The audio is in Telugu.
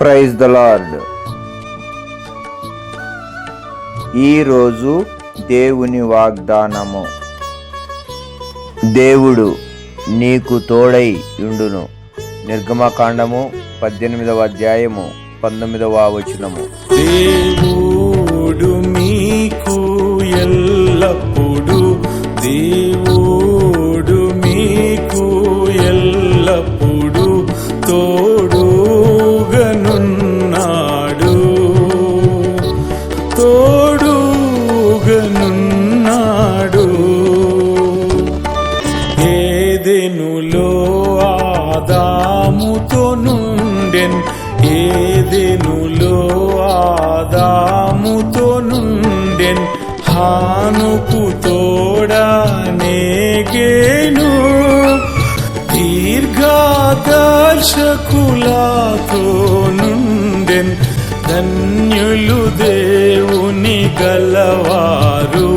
Praise the lord. ఈరోజు దేవుని వాగ్దానము. దేవుడు నీకు తోడై యుండును. నిర్గమకాండము 18వ అధ్యాయము 19వ వచనము. దేవుడు మీకు ఎల్లప్పుడు, దేవుడు మీకు ఎల్లప్పుడు తోడుగనున్నాడు, తోడుగనున్నాడు. ఏదెనులో ఆదాముతో నుండెన్, ఏదెనులో ఆదాముతో నుండెన్, హానుకు తోడనేగేను. దీర్ఘదర్శకులతో నుండెన్, ధన్యులు దేవుని గలవారు.